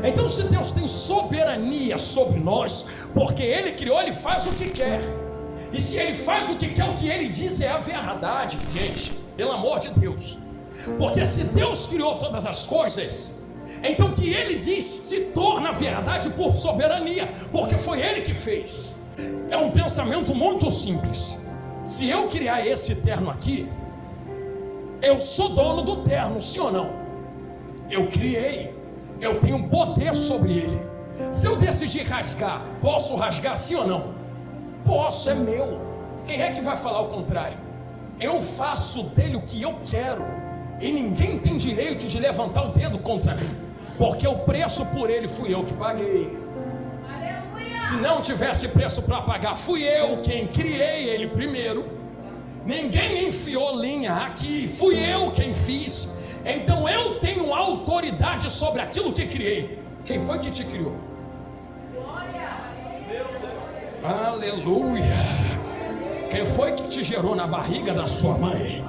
Então, se Deus tem soberania sobre nós, porque Ele criou, Ele faz o que quer. E se Ele faz o que quer, o que Ele diz é a verdade, gente, pelo amor de Deus. Porque se Deus criou todas as coisas, então o que Ele diz se torna verdade por soberania, porque foi Ele que fez. É um pensamento muito simples. Se eu criar esse terno aqui, eu sou dono do terno, sim ou não? Eu criei, eu tenho poder sobre ele. Se eu decidir rasgar, posso rasgar sim ou não? Posso, é meu. Quem é que vai falar o contrário? Eu faço dele o que eu quero, e ninguém tem direito de levantar o dedo contra mim, porque o preço por ele fui eu que paguei. Aleluia! Se não tivesse preço para pagar, fui eu quem criei ele primeiro. Ninguém enfiou linha aqui, fui eu quem fiz. Então eu tenho autoridade sobre aquilo que criei. Quem foi que te criou? Aleluia! Quem foi que te gerou na barriga da sua mãe?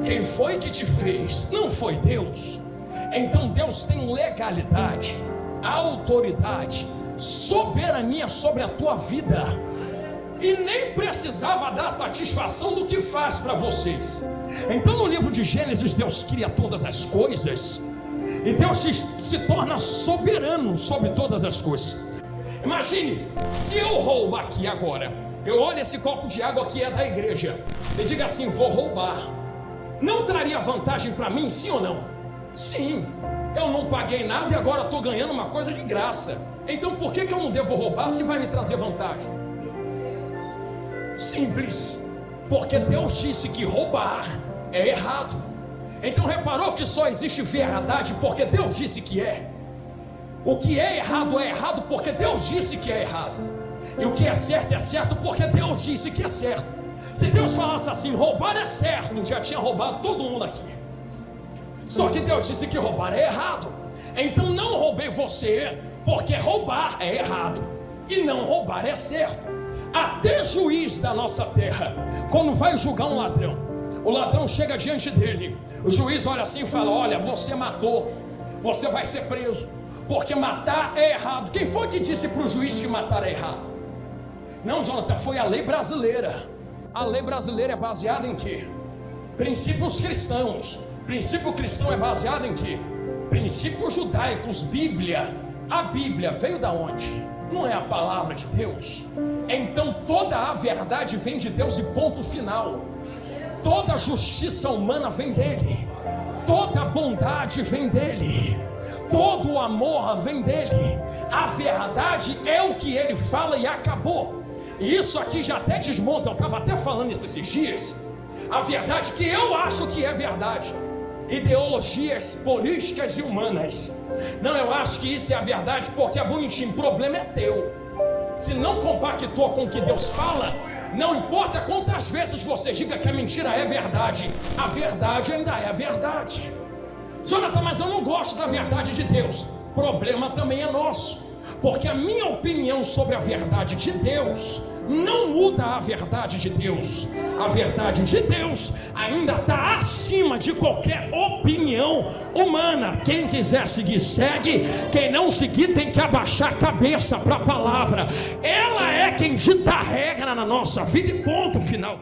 Quem foi que te fez? Não foi Deus? Então Deus tem legalidade, autoridade, soberania sobre a tua vida, e nem precisava dar satisfação do que faz para vocês. Então no livro de Gênesis, Deus cria todas as coisas, e Deus se torna soberano sobre todas as coisas. Imagine, se eu roubo aqui agora, eu olho esse copo de água que é da igreja, e diga assim, vou roubar. Não traria vantagem para mim, sim ou não? Sim, eu não paguei nada e agora estou ganhando uma coisa de graça. Então por que eu não devo roubar se vai me trazer vantagem? Simples, porque Deus disse que roubar é errado. Então reparou que só existe verdade porque Deus disse que é. O que é errado porque Deus disse que é errado. E o que é certo porque Deus disse que é certo. Se Deus falasse assim, roubar é certo, já tinha roubado todo mundo aqui. Só que Deus disse que roubar é errado. Então não roubei você, porque roubar é errado e não roubar é certo. Até juiz da nossa terra, quando vai julgar um ladrão, o ladrão chega diante dele, o juiz olha assim e fala, olha, você matou, você vai ser preso, porque matar é errado. Quem foi que disse para o juiz que matar é errado? Não, Jonathan, foi a lei brasileira. A lei brasileira é baseada em quê? Princípios cristãos. Princípio cristão é baseado em quê? Princípios judaicos, Bíblia. A Bíblia veio da onde? Não é a palavra de Deus? Então toda a verdade vem de Deus e ponto final. Toda a justiça humana vem dele. Toda a bondade vem dele. Todo o amor vem dele. A verdade é o que ele fala e acabou. E isso aqui já até desmonta. Eu estava até falando isso esses dias. A verdade que eu acho que é verdade. Ideologias políticas e humanas. Não, eu acho que isso é a verdade porque é bonitinho. O problema é teu. Se não compactua com o que Deus fala, não importa quantas vezes você diga que a mentira é verdade, a verdade ainda é a verdade. Jonathan, mas eu não gosto da verdade de Deus. O problema também é nosso, porque a minha opinião sobre a verdade de Deus não muda a verdade de Deus. A verdade de Deus ainda está acima de qualquer opinião humana. Quem quiser seguir, segue. Quem não seguir tem que abaixar a cabeça para a palavra. Ela é quem dita a regra na nossa vida e ponto final.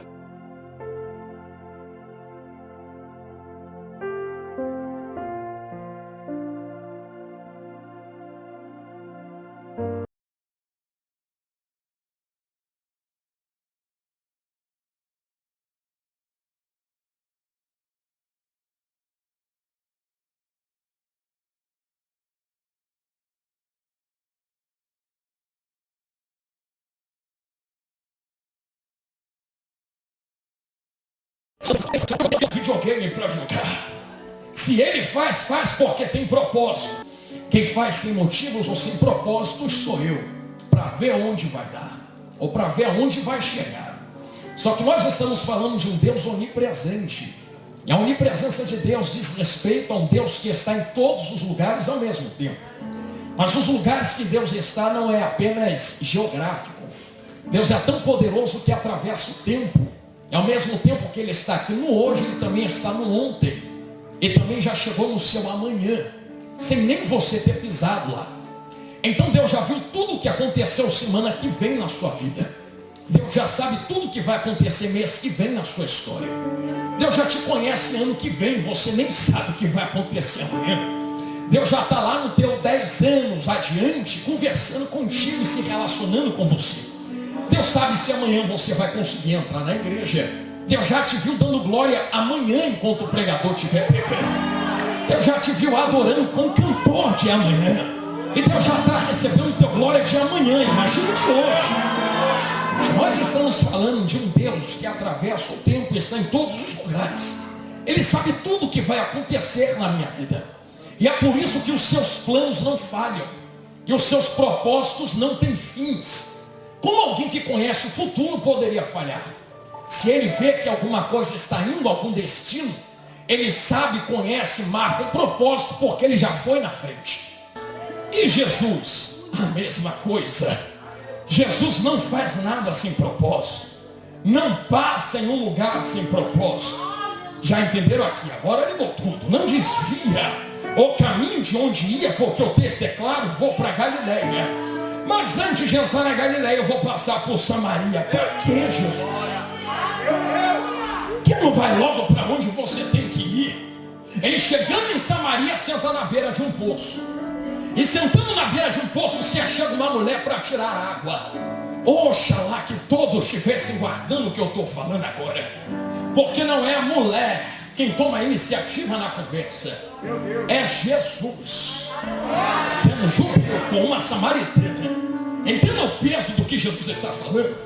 Videogame para jogar. Se ele faz porque tem propósito. Quem faz sem motivos ou sem propósitos sou eu, para ver onde vai dar, ou para ver aonde vai chegar. Só que nós estamos falando de um Deus onipresente. E a onipresença de Deus diz respeito a um Deus que está em todos os lugares ao mesmo tempo. Mas os lugares que Deus está não é apenas geográfico. Deus é tão poderoso que atravessa o tempo. E ao mesmo tempo que Ele está aqui no hoje, Ele também está no ontem. E também já chegou no seu amanhã. sem nem você ter pisado lá. Então Deus já viu tudo o que aconteceu semana que vem na sua vida. Deus já sabe tudo o que vai acontecer mês que vem na sua história. Deus já te conhece ano que vem, você nem sabe o que vai acontecer amanhã. Deus já está lá no teu 10 anos adiante, conversando contigo e se relacionando com você. Deus sabe se amanhã você vai conseguir entrar na igreja. Deus já te viu dando glória amanhã enquanto o pregador estiver pregando. Deus já te viu adorando com o cantor de amanhã. E Deus já está recebendo teu glória de amanhã, imagina de hoje. Nós estamos falando de um Deus que atravessa o tempo e está em todos os lugares. Ele sabe tudo o que vai acontecer na minha vida. E é por isso que os seus planos não falham. E os seus propósitos não têm fins. Como alguém que conhece o futuro poderia falhar? Se ele vê que alguma coisa está indo a algum destino, ele sabe, conhece, marca o propósito, porque ele já foi na frente. E Jesus, a mesma coisa. Jesus não faz nada sem propósito, não passa em um lugar sem propósito. Já entenderam aqui? Agora ligou tudo. Não desvia o caminho de onde ia, porque o texto é claro: vou para Galileia. Mas antes de entrar na Galileia, eu vou passar por Samaria. Para que, Jesus? Que não vai logo para onde você tem que ir? Ele chegando em Samaria, senta na beira de um poço. E sentando na beira de um poço, se achega uma mulher para tirar água. Oxalá que todos estivessem guardando o que eu estou falando agora. Porque não é a mulher quem toma a iniciativa na conversa. É Jesus sendo judeu com uma samaritana. Entenda o peso do que Jesus está falando.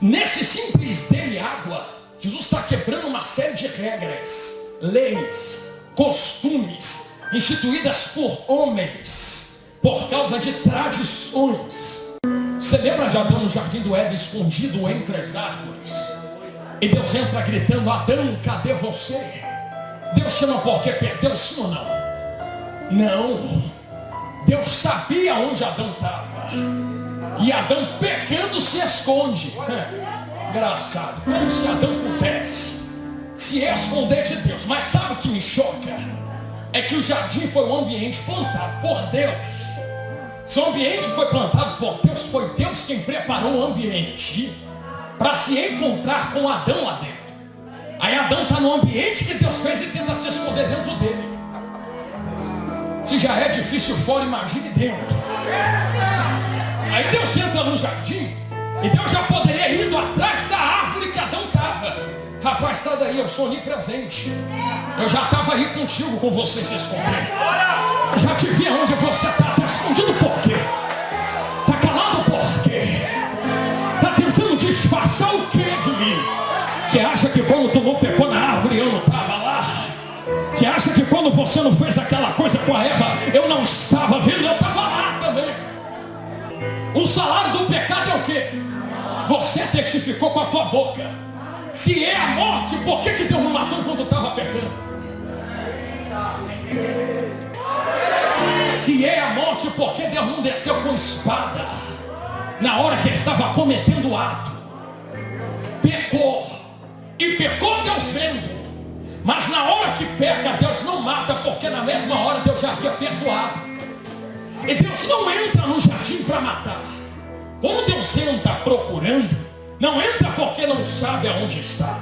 Nesse simples dele água, Jesus está quebrando uma série de regras, leis, costumes instituídas por homens, por causa de tradições. Você lembra de Adão no jardim do Éden, escondido entre as árvores? E Deus entra gritando: Adão, cadê você? Deus chama porque perdeu, sim ou não? Não. Deus sabia onde Adão estava. E Adão, pecando, se esconde. Engraçado, como se Adão pudesse se esconder de Deus. Mas sabe o que me choca? É que o jardim foi um ambiente plantado por Deus. Se o ambiente foi plantado por Deus, foi Deus quem preparou o ambiente para se encontrar com Adão lá dentro. Aí Adão está no ambiente que Deus fez e tenta se esconder dentro dele. Se já é difícil fora, imagine dentro. Aí Deus entra no jardim e Deus já poderia ir ido atrás da árvore que Adão estava. Rapaz, sai daí, eu sou onipresente. Eu já estava aí contigo, com você se esconder. Eu já te vi onde você está. Está escondido por quê? Está calado por quê? Está tentando disfarçar o quê de mim? Você acha que quando tu não pecou na árvore eu não estava lá? Você acha que quando você não fez aquela coisa com a Eva eu não estava vendo? Eu estava lá também. O salário do pecado é o quê? Você testificou com a tua boca. Se é a morte, por que Deus não matou enquanto estava pecando? Se é a morte, por que Deus não desceu com espada na hora que ele estava cometendo o ato? Pecou. E pecou, Deus vendo. Mas na hora que peca, Deus não mata, porque na mesma hora Deus já havia perdoado. E Deus não entra no jardim para matar. Como Deus entra procurando, não entra porque não sabe aonde está.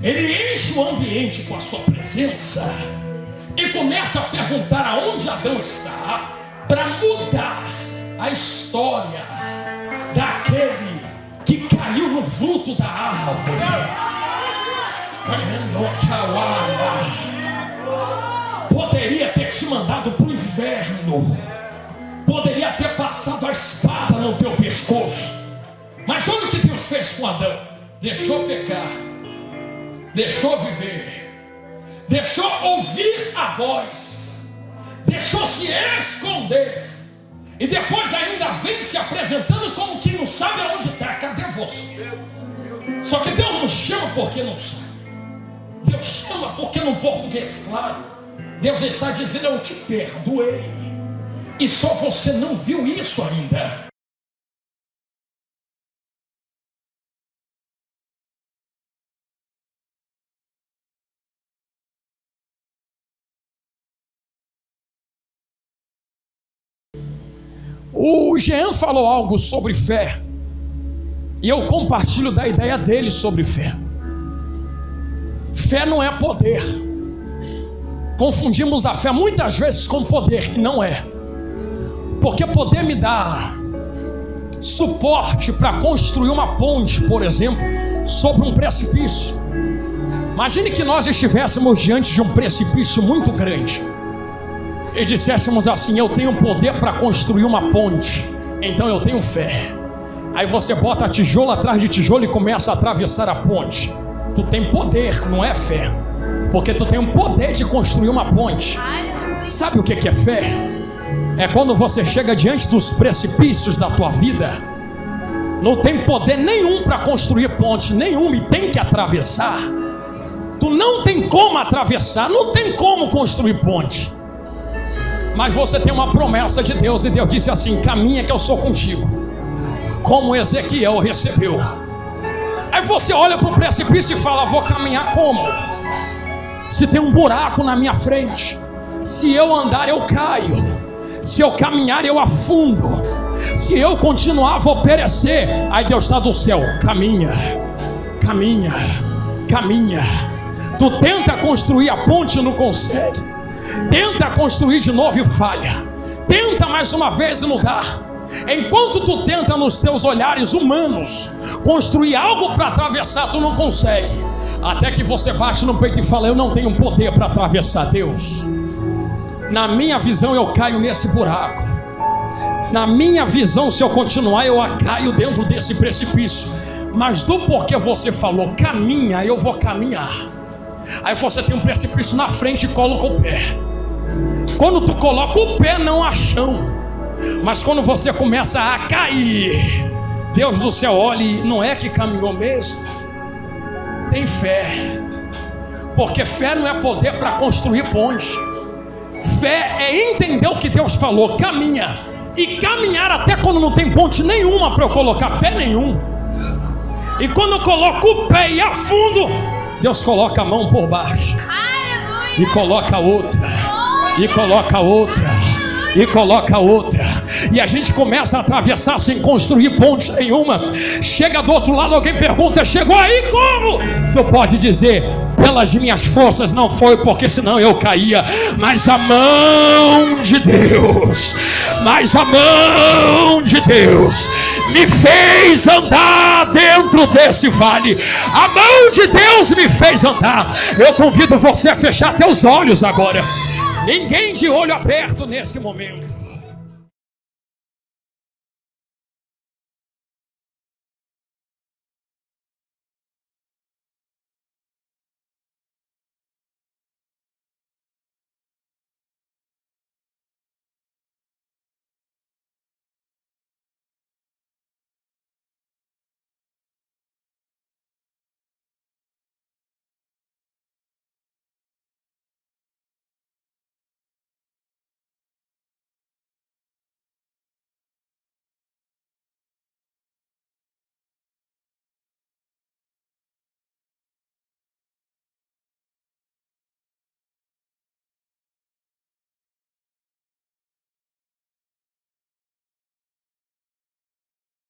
Ele enche o ambiente com a sua presença e começa a perguntar aonde Adão está, para mudar a história daquele que caiu no fruto da árvore. Poderia ter te mandado para o inferno, poderia ter passado a espada no teu pescoço. Mas olha o que Deus fez com Adão. Deixou pecar, deixou viver, deixou ouvir a voz, deixou se esconder, e depois ainda vem se apresentando como quem não sabe aonde está. Cadê você? Só que Deus não chama porque não sabe. Deus chama porque num português claro, Deus está dizendo: eu te perdoei. E só você não viu isso ainda. O Jean falou algo sobre fé, e eu compartilho da ideia dele sobre fé. Fé não é poder. Confundimos a fé muitas vezes com poder, e não é. Porque poder me dá suporte para construir uma ponte, por exemplo, sobre um precipício. Imagine que nós estivéssemos diante de um precipício muito grande e disséssemos assim: eu tenho poder para construir uma ponte, então eu tenho fé. Aí você bota tijolo atrás de tijolo e começa a atravessar a ponte. Tu tem poder, não é fé, porque tu tem o poder de construir uma ponte. Sabe o que é fé? É quando você chega diante dos precipícios da tua vida, não tem poder nenhum para construir ponte nenhuma e tem que atravessar. Tu não tem como atravessar, não tem como construir ponte, mas você tem uma promessa de Deus, e Deus disse assim: caminha que eu sou contigo, como Ezequiel recebeu. Aí você olha para o precipício e fala: vou caminhar como? Se tem um buraco na minha frente, se eu andar eu caio, se eu caminhar eu afundo, se eu continuar vou perecer. Aí Deus está do céu: caminha, caminha, caminha. Tu tenta construir a ponte e não consegue, tenta construir de novo e falha, tenta mais uma vez e não dá. Enquanto tu tenta nos teus olhares humanos construir algo para atravessar, tu não consegue, até que você bate no peito e fala: eu não tenho poder para atravessar. Deus, na minha visão eu caio nesse buraco, na minha visão se eu continuar eu caio dentro desse precipício, mas do porquê você falou caminha, eu vou caminhar. Aí você tem um precipício na frente e coloca o pé. Quando tu coloca o pé não há chão, mas quando você começa a cair, Deus do céu olha e não é que caminhou mesmo? Tem fé, porque fé não é poder para construir ponte. Fé é entender o que Deus falou, caminha, e caminhar até quando não tem ponte nenhuma para eu colocar pé nenhum. E quando eu coloco o pé e afundo, Deus coloca a mão por baixo, e coloca outra, e coloca outra, e coloca outra, e a gente começa a atravessar sem construir ponte nenhuma. Chega do outro lado, alguém pergunta: chegou aí como? Tu pode dizer: pelas minhas forças não foi, porque senão eu caía, mas a mão de Deus, mas a mão de Deus me fez andar dentro desse vale. A mão de Deus me fez andar. Eu convido você a fechar teus olhos agora. Ninguém de olho aberto nesse momento.